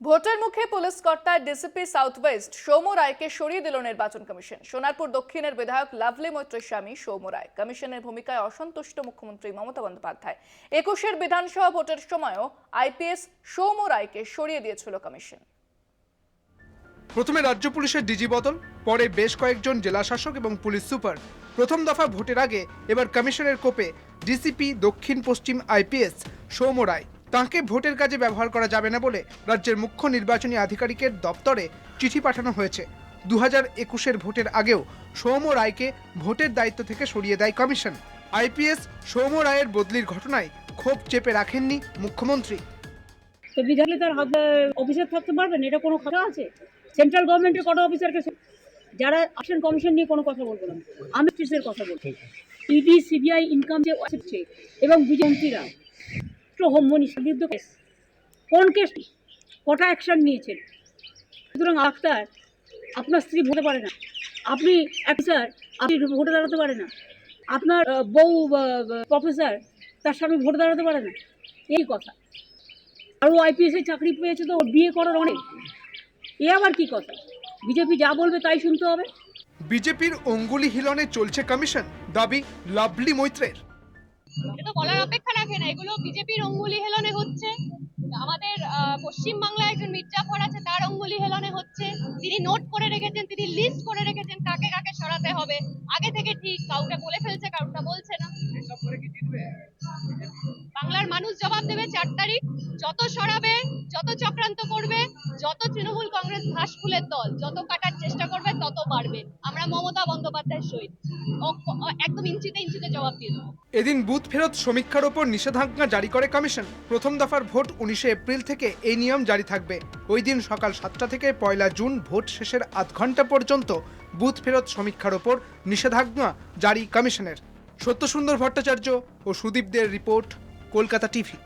ভোটের মুখে পুলিশ কর্তা ডিসিপি সাউথ ওয়েস্ট সৌম্য রায়কে সরিয়ে দিল নির্বাচন কমিশন। সোনারপুর দক্ষিণের বিধায়ক লাভলি মৈত্রের স্বামী সৌম্য রায় কমিশনের ভূমিকায় অসন্তুষ্ট মুখ্যমন্ত্রী মমতা বন্দ্যোপাধ্যায়। 21-এর বিধানসভা ভোটের সময়ও আইপিএস সৌম্য রায়কে সরিয়ে দিয়েছিল কমিশন। প্রথমে রাজ্য পুলিশের ডিজি বদল, পরে বেশ কয়েকজন জেলা শাসক এবং পুলিশ সুপার। প্রথম দফা ভোটের আগে এবার কমিশনের কোপে ডিসিপি দক্ষিণ পশ্চিম আইপিএস সৌম্য রায়। তাঁকে ভোটের কাজে ব্যবহার করা যাবে না বলে রাজ্যের মুখ্য নির্বাচনী আধিকারিকের দপ্তরে চিঠি পাঠানো হয়েছে। 2021-এর ভোটের আগেও সৌম্য রায়কে ভোটের দায়িত্ব থেকে সরিয়ে দেয় কমিশন। আইপিএস সৌম্য রায়ের বদলির ঘটনায় ক্ষোভ চেপে রাখেননি মুখ্যমন্ত্রী। তো বিধায়ক তার অফিসার থাকতে পারবেন, এটা কোনো কথা আছে? সেন্ট্রাল গভর্নমেন্টের কটা অফিসারকে যারা আসেন কমিশন নিয়ে কোনো কথা বলবো না, আমি কেসের কথা বলছি। ইডি সিবিআই ইনকাম যে আসছে এবং বিজয়ন্তীরা হোম মিনিস্টার বিরুদ্ধে কেস, কোন কেস, কটা অ্যাকশন নিয়েছেন? সুতরাং আখতার আপনার স্ত্রী ভোটে পারে না, আপনি অফিসার আপনি ভোটে দাঁড়াতে পারে না, আপনার বউ প্রফেসর তার স্বামী ভোটে দাঁড়াতে পারে না, এই কথা। আর ও আইপিএসের চাকরি পেয়েছে তো ওর বিয়ে করার অনেক, এ আবার কি কথা? বিজেপি যা বলবে তাই শুনতে হবে। বিজেপির অঙ্গুলি হিলনে চলছে কমিশন, দাবি লাভলি মৈত্রের। এটা বলার অপেক্ষা রাখে না, এগুলো বিজেপির অঙ্গুলি হেলনে হচ্ছে। আমাদের পশ্চিমবাংলায় একজন মির্জাফর আছে, তার অঙ্গুলি হেলনে হচ্ছে। তিনি নোট করে রেখেছেন, তিনি লিস্ট করে রেখেছেন কাকে কাকে সরাতে হবে। আগে থেকে ঠিক কাউকে বলে ফেলছে, কাউকে বলছে না। বাংলার মানুষ জবাব দেবে 4 তারিখ। যত সরাবে, যত চক্রান্ত করবে, যত তৃণমূল কংগ্রেস ঘাস ফুলের দল যত কাটার চেষ্টা করবে তত বাড়বে। আমরা মমতা বন্দ্যোপাধ্যায়ের সহিত একদম ইঞ্চিতে ইঞ্চিতে জবাব দিয়ে দেবো। এদিন বুথ ফেরত সমীক্ষার ওপর নিষেধাজ্ঞা জারি করে কমিশন। প্রথম দফার ভোট 19 এপ্রিল থেকে এই নিয়ম জারি থাকবে। ওই দিন সকাল 7টা থেকে 1 জুন ভোট শেষের আধ ঘন্টা পর্যন্ত বুথ ফেরত সমীক্ষার ওপর নিষেধাজ্ঞা জারি কমিশনের। সত্যসুন্দর ভট্টাচার্য ও সুদীপ দের রিপোর্ট, কলকাতা টিভি।